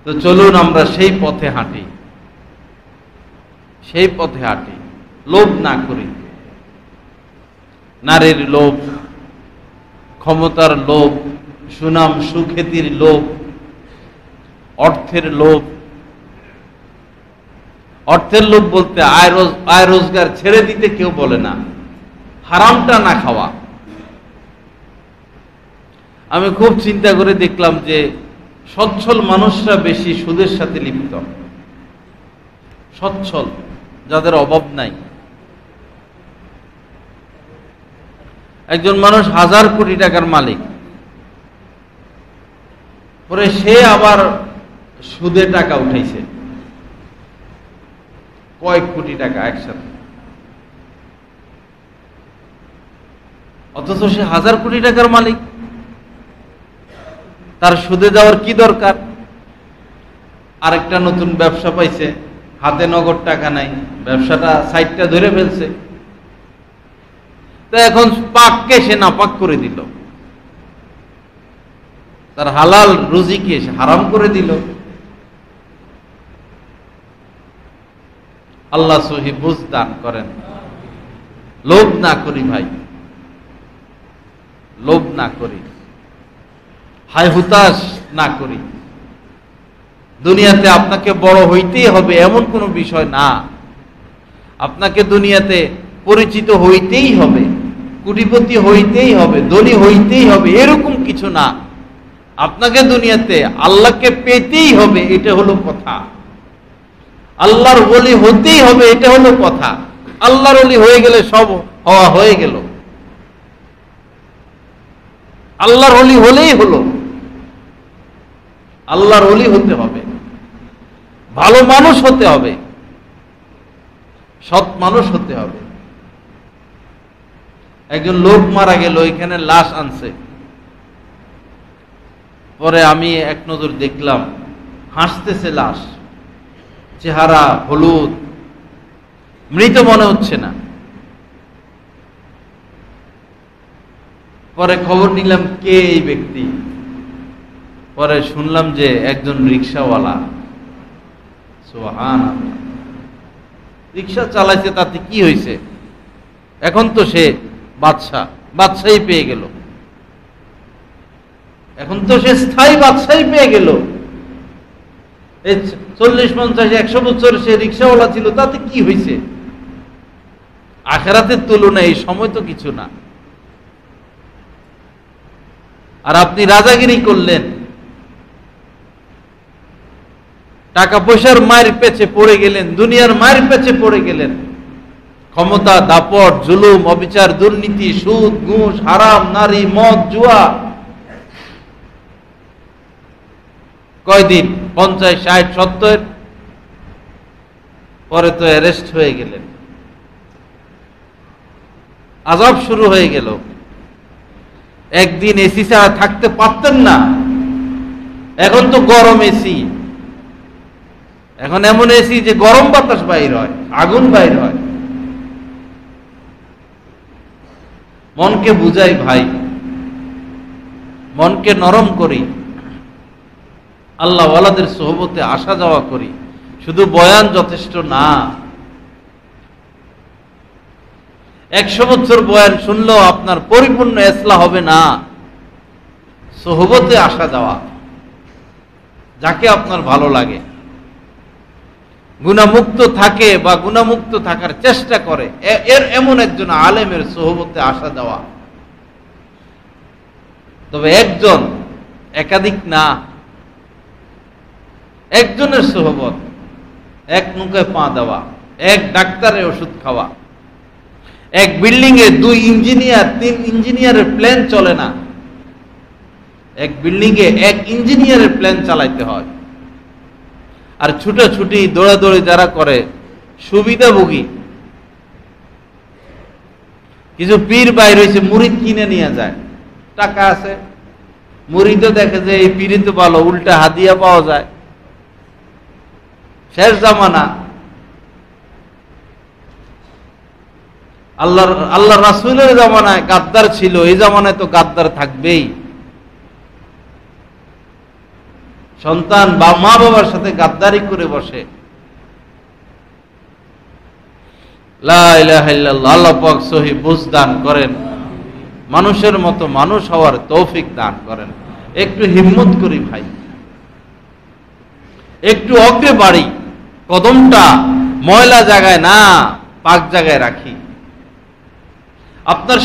তো চলুন আমরা সেই পথে হাঁটি, সেই পথে হাঁটি, লোভ না করি। নারীর লোভ, ক্ষমতার লোভ, সুনাম সুখ্যাতির লোভ, অর্থের লোভ। অর্থের লোভ বলতে আয় রোজগার ছেড়ে দিতে কেউ বলে না, হারামটা না খাওয়া। আমি খুব চিন্তা করে দেখলাম যে সচ্ছল মানুষরা বেশি সুদের সাথে লিপ্ত। সচ্ছল, যাদের অভাব নাই। একজন মানুষ 1000 কোটি টাকার মালিক, পরে সে আবার সুদে টাকা উঠাইছে কয়েক কোটি টাকা একসাথে, অথচ সে 1000 কোটি টাকার মালিক। তার সুদে যাওয়ার কি দরকার? আরেকটা নতুন ব্যবসা পাইছে, হাতে নগদ টাকা নাই, ব্যবসাটা সাইডটা ধরে ফেলছে। তো এখন পাককে সে নাপাক করে দিল, তার হালাল রুজিকে সে হারাম করে দিল। আল্লাহ সহি বুঝ দান করেন। লোভ না করি ভাই, লোভ না করি, হায় হুতাশ না করি। দুনিয়াতে আপনাকে বড় হইতেই হবে এমন কোনো বিষয় না। আপনাকে দুনিয়াতে পরিচিত হইতেই হবে, কোটিপতি হইতেই হবে, ধনী হইতেই হবে, এরকম কিছু না। আপনাকে দুনিয়াতে আল্লাহকে পেতেই হবে, এটা হলো কথা। আল্লাহর ওলি হতেই হবে, এটা হলো কথা। আল্লাহর ওলি হয়ে গেলে সব হওয়া হয়ে গেল। আল্লাহর ওলি হলেই হলো। আল্লাহর ওলি হতে হবে, ভালো মানুষ হতে হবে, সৎ মানুষ হতে হবে। একজন লোক মারা গেল, এখানে লাশ আনছে। পরে আমি এক নজর দেখলাম, হাসতেছে লাশ, চেহারা হলুদ, মৃত মনে হচ্ছে না। পরে খবর নিলাম কে এই ব্যক্তি। পরে শুনলাম যে একজন রিকশাওয়ালা। সুবহানাল্লাহ, রিকশা চালাইছে, তাতে কি হয়েছে? এখন তো সে বাদশাহী পেয়ে গেল। এখন তো সে স্থায়ী বাদশাহী পেয়ে গেল। 40, 50, 100 বছর সে রিকশাওয়ালা ছিল, তাতে কি হয়েছে? আখিরাতের তুলনায় এই সময় তো কিছু না। আর আপনি রাজাগিরি করলেন, টাকা পয়সার মায়ের পেছে পড়ে গেলেন, দুনিয়ার মায়ের পেছে পড়ে গেলেন। ক্ষমতা, দাপট, জুলুম, অবিচার, দুর্নীতি, সুদ, ঘুষ, হারাম, নারী, মদ, জুয়া। কয়দিন? 50, 60, 70 পরে তো অ্যারেস্ট হয়ে গেলেন, আযাব শুরু হয়ে গেল। একদিন এসি ছাড়া থাকতে পারতেন না, এখন তো গরম এসি। এখন এমন এসি যে গরম বাতাস বাইর হয়, আগুন বাইর হয়। মনকে বুঝাই ভাই, মনকে নরম করি, আল্লাহ ওয়ালাদের সোহবতে আসা যাওয়া করি। শুধু বয়ান যথেষ্ট না। 100 বছর বয়ান শুনলেও আপনার পরিপূর্ণ ইসলাহ হবে না। সোহবতে আসা যাওয়া, যাকে আপনার ভালো লাগে, গুনাহমুক্ত থাকে বা গুনাহমুক্ত থাকার চেষ্টা করে, এমন একজন আলেমের সোহবতে আসা যাওয়া। তবে একজন, একাধিক না। একজনের সোহবত, এক নৌকায় পা দেওয়া, এক ডাক্তারের ওষুধ খাওয়া, এক বিল্ডিং এ 2 ইঞ্জিনিয়ার 3 ইঞ্জিনিয়ারের প্ল্যান চলে না। এক বিল্ডিং এ 1 ইঞ্জিনিয়ারের প্ল্যান চালাইতে হয়। আর ছুটাছুটি দৌড়াদৌড়ি যারা করে সুবিধাভোগী। কিছু পীর বাইর হয়েছে, মুরিদ কিনে নিয়ে যায়, টাকা আছে, মুরিদও দেখে যে এই পীরই তো ভালো, উল্টা হাদিয়া পাওয়া যায়। শেষ জামানা, আল্লাহ রাসূলের জামানায় গাদ্দার ছিল, এই জামানায় তো গাদ্দার থাকবেই। সন্তান বা মা বাবার সাথে গাদ্দারি করে বসে। লা ইলাহা ইল্লাল্লাহ। আল্লাহ পাক সহি বুঝ দান করেন, মানুষের মতো মানুষ হওয়ার তৌফিক দান করেন। একটু হিম্মত করি ভাই, একটু অগ্রে বাড়ি, কদমটা ময়লা জায়গায় না পাক জায়গায় রাখি। আপনার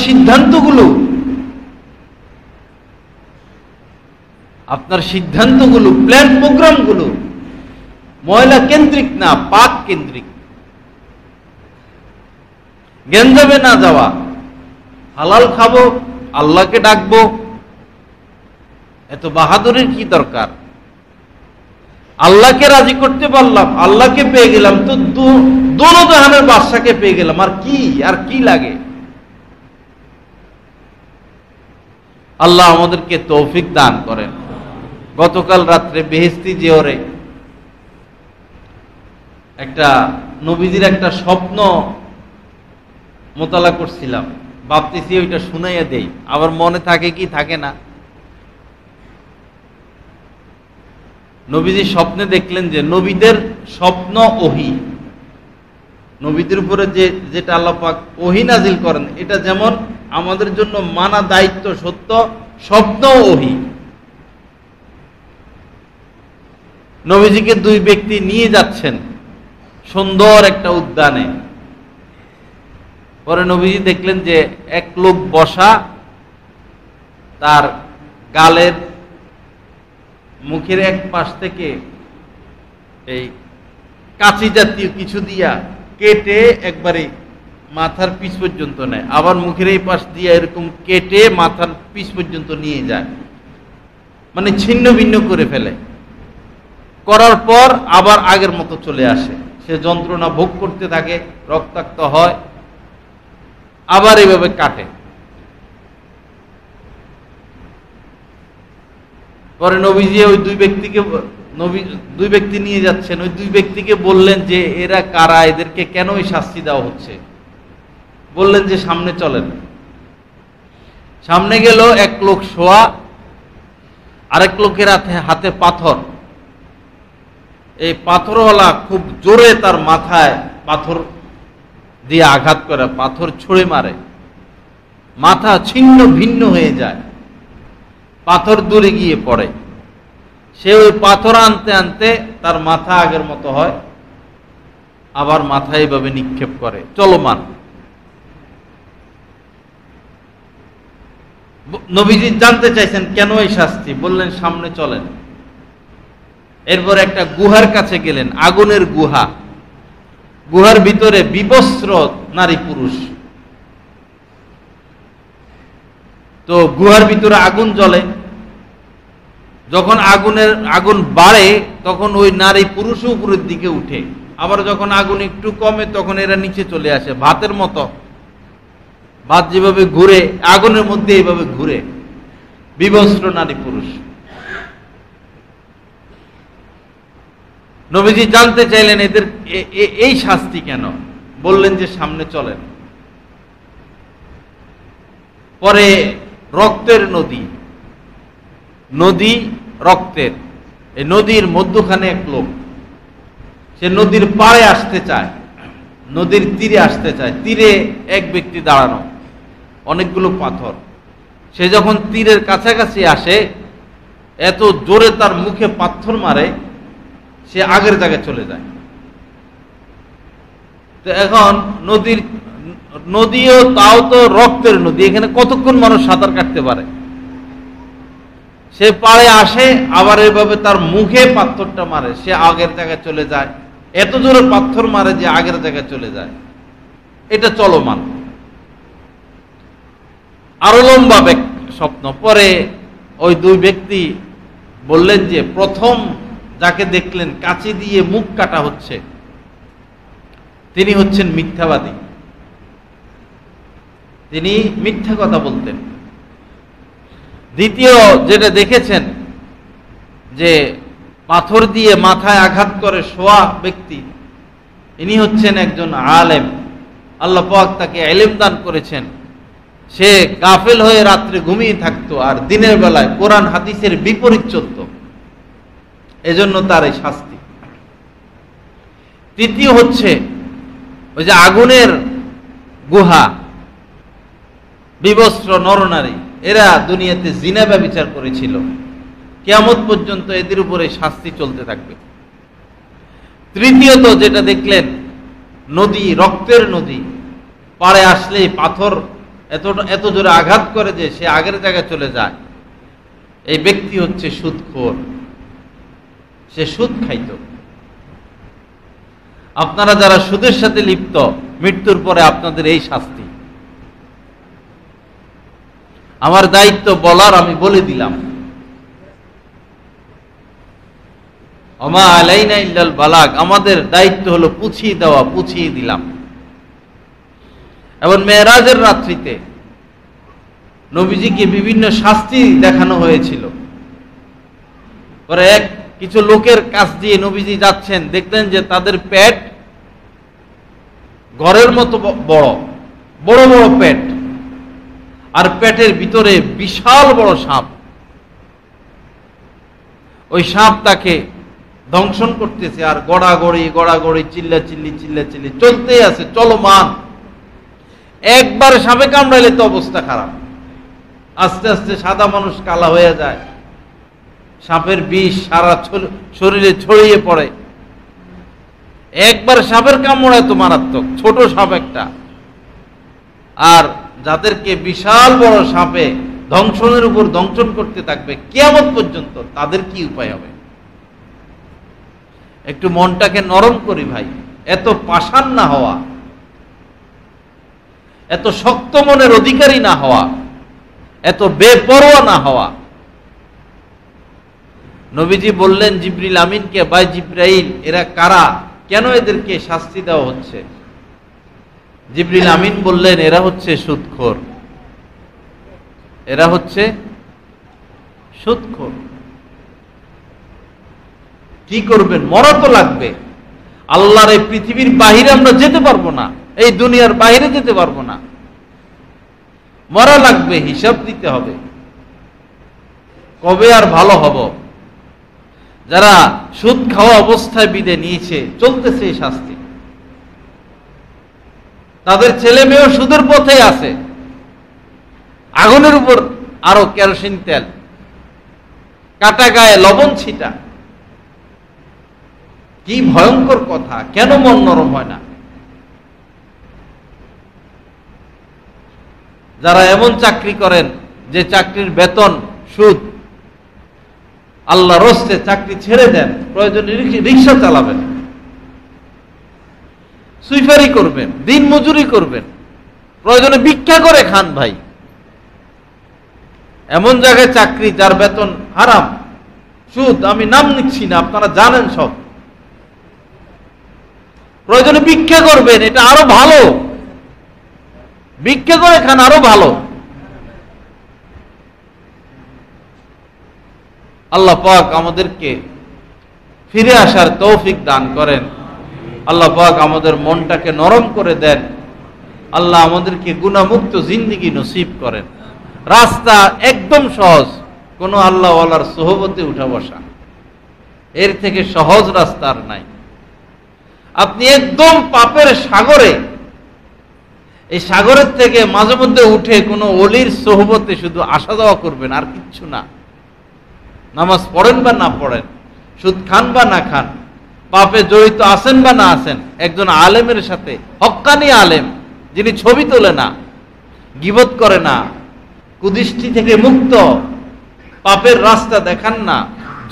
সিদ্ধান্তগুলো প্ল্যান প্রোগ্রামগুলো ময়লা কেন্দ্রিক না, পাক কেন্দ্রিক। গেঞ্জামে না যাওয়া, হালাল খাবো, আল্লাহকে ডাকবো, এত বাহাদুরের কি দরকার? আল্লাহকে রাজি করতে পারলাম, আল্লাহকে পেয়ে গেলাম, তো দোনো জাহানের বাদশাকে পেয়ে গেলাম, আর কি লাগে? আল্লাহ আমাদেরকে তৌফিক দান করেন। গতকাল রাত্রে বেহেশতি জিওরে একটা নবীজির একটা স্বপ্ন মোতালা করছিলাম, ভাবতেছি ওইটা শুনাইয়া দেই, আবার মনে থাকে কি থাকে না। নবীজি স্বপ্নে দেখলেন যে নবীদের স্বপ্ন ওহী, নবীদের উপরে যেটা আল্লাহ পাক ওহী নাজিল করেন, এটা যেমন আমাদের জন্য মানা দায়িত্ব সত্য, স্বপ্ন ওহী। নবীজিকে 2 ব্যক্তি নিয়ে যাচ্ছেন সুন্দর একটা উদ্যানে। পরে নবীজি দেখলেন যে এক লোক বসা, তার গালের মুখের এক পাশ থেকে এই কাঁচি জাতীয় কিছু দিয়া কেটে একবারে মাথার পিছ পর্যন্ত নেয়, আবার মুখের এই পাশ দিয়ে এরকম কেটে মাথার পিছ পর্যন্ত নিয়ে যায়, মানে ছিন্ন ভিন্ন করে ফেলে। করার পর আবার আগের মতো চলে আসে, সে যন্ত্রণা ভোগ করতে থাকে, রক্তাক্ত হয়, আবার এইভাবে কাটে। পরে নবীজি ওই 2 ব্যক্তি নিয়ে যাচ্ছেন, ওই 2 ব্যক্তিকে বললেন যে এরা কারা, এদেরকে কেন এই শাস্তি দেওয়া হচ্ছে? বললেন যে সামনে চলেন। সামনে গেল, এক লোক শোয়া, আরেক লোকের হাতে পাথর। এই পাথরওয়ালা খুব জোরে তার মাথায় পাথর দিয়ে আঘাত করে, পাথর ছুঁড়ে মারে, মাথা ছিন্ন ভিন্ন হয়ে যায়, পাথর দূরে গিয়ে পড়ে। সে ওই পাথর আনতে আনতে তার মাথা আগের মতো হয়, আবার মাথা এইভাবে নিক্ষেপ করে, চলমান। নবীজি জানতে চাইছেন কেন এই শাস্তি, বললেন সামনে চলেন। এরপর একটা গুহার কাছে গেলেন, আগুনের গুহা, গুহার ভিতরে বিবস্ত্র নারী পুরুষ। তো গুহার ভিতরে আগুন জ্বলে, যখন আগুন বাড়ে তখন ওই নারী পুরুষও উপরের দিকে উঠে, আবার যখন আগুন একটু কমে তখন এরা নিচে চলে আসে, ভাতের মতো। ভাত যেভাবে ঘুরে, আগুনের মধ্যে এইভাবে ঘুরে, বিবস্ত্র নারী পুরুষ। নবীজি জানতে চাইলেন এদের এই শাস্তি কেন? বললেন যে সামনে চলেন। পরে রক্তের নদী রক্তের, এই নদীর মধ্যখানে এক লোক, সে নদীর পাড়ে আসতে চায়, নদীর তীরে আসতে চায়। তীরে এক ব্যক্তি দাঁড়ানো, অনেকগুলো পাথর। সে যখন তীরের কাছাকাছি আসে, এত জোরে তার মুখে পাথর মারে, সে আগের জায়গায় চলে যায়। তো এখন নদীও তাও তো রক্তের নদী, এখানে কতক্ষণ মানুষ সাঁতার কাটতে পারে? সে পাড়ে আসে, আবার এভাবে তার মুখে পাথরটা মারে, সে আগের জায়গায় চলে যায়। এত জোরে পাথর মারে যে আগের জায়গায় চলে যায়। এটা চলমান। আরো লম্বা স্বপ্ন। পরে ওই দুই ব্যক্তি বললেন যে প্রথম যাকে দেখলেন কাঁচি দিয়ে মুখ কাটা হচ্ছে তিনি হচ্ছেন মিথ্যাবাদী, তিনি মিথ্যা কথা বলতেন। দ্বিতীয় যেটা দেখেছেন যে পাথর দিয়ে মাথায় আঘাত করে শোয়া ব্যক্তি, ইনি হচ্ছেন একজন আলেম, আল্লাহ পাক তাকে ইলম দান করেছেন। সে গাফেল হয়ে রাত্রে ঘুমিয়ে থাকতো আর দিনের বেলায় কোরআন হাদিসের বিপরীত চলত, এজন্য তার এই শাস্তি। তৃতীয় হচ্ছে ওই যে আগুনের গুহা, বিবস্ত্র নরনারী, এরা দুনিয়াতে জিনা ব্যভিচার করেছিল, কিয়ামত পর্যন্ত এদের উপরে শাস্তি চলতে থাকবে। তৃতীয়ত যেটা দেখলেন, নদী, রক্তের নদী, পাড়ে আসলেই পাথর এত জোরে আঘাত করে যে সে আগের জায়গায় চলে যায়। এই ব্যক্তি হচ্ছে সুদখোর, সে সুদ খাইত। আপনারা যারা সুদের সাথে লিপ্ত, মৃত্যুর পরে আপনাদের এই শাস্তি। আমার দায়িত্ব বলার, আমি বলে দিলাম। ওমা আলাইনা ইল্লাল বালাগ, আমাদের দায়িত্ব হলো পুছিয়ে দেওয়া, পুছিয়ে দিলাম। এবং মেরাজের রাত্রিতে নবীজিকে বিভিন্ন শাস্তি দেখানো হয়েছিল। পরে কিছু লোকের কাছ দিয়ে নবীজি যাচ্ছেন, দেখলেন যে তাদের পেট ঘরের মতো বড় বড় বড় পেট, আর পেটের ভিতরে বিশাল বড় সাপ। ওই সাপ তাকে দংশন করতেছে, আর গড়াগড়ি গড়াগড়ি, চিল্লাচিল্লি চিল্লাচিল্লি চলতেই আছে, চলমান। একবার সাপে কামড়াইলে তো অবস্থা খারাপ, আস্তে আস্তে সাদা মানুষ কালা হয়ে যায়, সাপের বিষ সারা শরীরে ছড়িয়ে পড়ে। একবার সাপের কামড় এত মারাত্মক, ছোট সাপ একটা। আর যাদেরকে বিশাল বড় সাপে ধ্বংসনের উপর ধ্বংসন করতে থাকবে কিয়ামত পর্যন্ত, তাদের কি উপায় হবে? একটু মনটাকে নরম করি ভাই, এত পাষাণ না হওয়া, এত শক্ত মনের অধিকারী না হওয়া, এত বেপরোয়া না হওয়া। নবীজি বললেন জিবরিল আমিনকে, ভাই জিব্রাইল, এরা কারা, কেন এদেরকে শাস্তি দেওয়া হচ্ছে? জিবরিল আমিন বললেন, এরা হচ্ছে সুদখোর, এরা হচ্ছে সুদখোর। কি করবেন? মরা তো লাগবে। আল্লাহর এই পৃথিবীর বাহিরে আমরা যেতে পারবো না, এই দুনিয়ার বাহিরে যেতে পারবো না, মরা লাগবে, হিসাব দিতে হবে। কবে আর ভালো হব? যারা সুদ খাওয়া অবস্থায় বিদে নিয়েছে, চলতেছে এই শাস্তি, তাদের ছেলে মেয়েও সুদের পথে আছে। আগুনের উপর আরো কেরোসিন তেল, কাটা গায়ে লবণ ছিটা। কি ভয়ঙ্কর কথা! কেন মন নরম হয় না? যারা এমন চাকরি করেন যে চাকরির বেতন সুদ, আল্লাহ রস্তে চাকরি ছেড়ে দেন, প্রয়োজনে রিক্সা চালাবেন, সুইফারি করবেন, দিন মজুরি করবেন, প্রয়োজনে ভিক্ষা করে খান ভাই। এমন জায়গায় চাকরি যার বেতন হারাম, সুদ, আমি নাম নিচ্ছি না, আপনারা জানেন সব। প্রয়োজনে ভিক্ষা করবেন, এটা আরো ভালো, ভিক্ষা করে খান, আরো ভালো। আল্লাহ পাক আমাদেরকে ফিরে আসার তৌফিক দান করেন। আল্লাহ পাক আমাদের মনটাকে নরম করে দেন। আল্লাহ আমাদেরকে গুনাহমুক্ত জিন্দেগি নসিব করেন। রাস্তা একদম সহজ, কোন আল্লাহওয়ালার সোহবতে উঠা বসা, এর থেকে সহজ রাস্তা আর নাই। আপনি একদম পাপের সাগরে, এই সাগরের থেকে মাঝে মধ্যে উঠে কোনো অলির সোহবতে শুধু আসা যাওয়া করবেন, আর কিচ্ছু না। নামাজ পড়েন বা না পড়েন, সুদ খান বা না খান, পাপে জড়িত আছেন বা না আছেন, একজন আলেমের সাথে, হক্কানি আলেম, যিনি ছবি তোলে না, গীবত করে না, কুদৃষ্টি থেকে মুক্ত, পাপের রাস্তা দেখান না,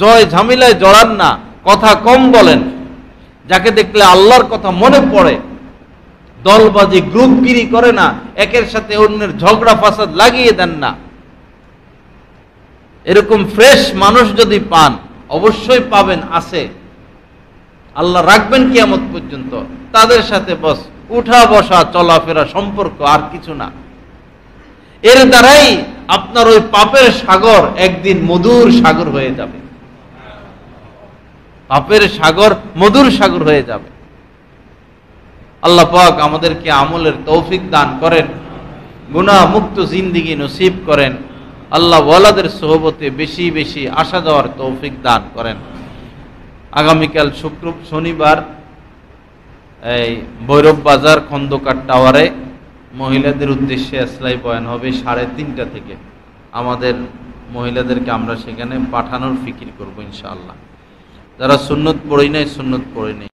জয় ঝামেলায় জড়ান না, কথা কম বলেন, যাকে দেখলে আল্লাহর কথা মনে পড়ে, দলবাজি গ্রুপগিরি করে না, একের সাথে অন্যের ঝগড়া ফাসাদ লাগিয়ে দেন না। এরকম ফ্রেশ মানুষ যদি পান, অবশ্যই পাবেন, আছে, আল্লাহ রাখবেন কিয়ামত পর্যন্ত। তাদের সাথে বস উঠা বসা চলাফেরা সম্পর্ক, আর কিছু না। এর দ্বারাই আপনার ওই পাপের সাগর একদিন মধুর সাগর হয়ে যাবে। পাপের সাগর মধুর সাগর হয়ে যাবে। আল্লাহ পাক আমাদেরকে আমলের তৌফিক দান করেন, গুনাহ মুক্ত জিন্দেগি নসিব করেন। আল্লাহ ওয়ালাদের সোহবতে বেশি বেশি আসা যাওয়ার তৌফিক দান করেন। আগামীকাল শনিবার এই ভৈরব বাজার খন্দকার টাওয়ারে মহিলাদের উদ্দেশ্যে ইসলাহি বয়ান হবে 3:30 থেকে। আমাদের মহিলাদেরকে আমরা সেখানে পাঠানোর ফিকির করব ইনশাআল্লাহ। যারা সুন্নত পড়ি নাই, সুন্নত পড়ি নাই।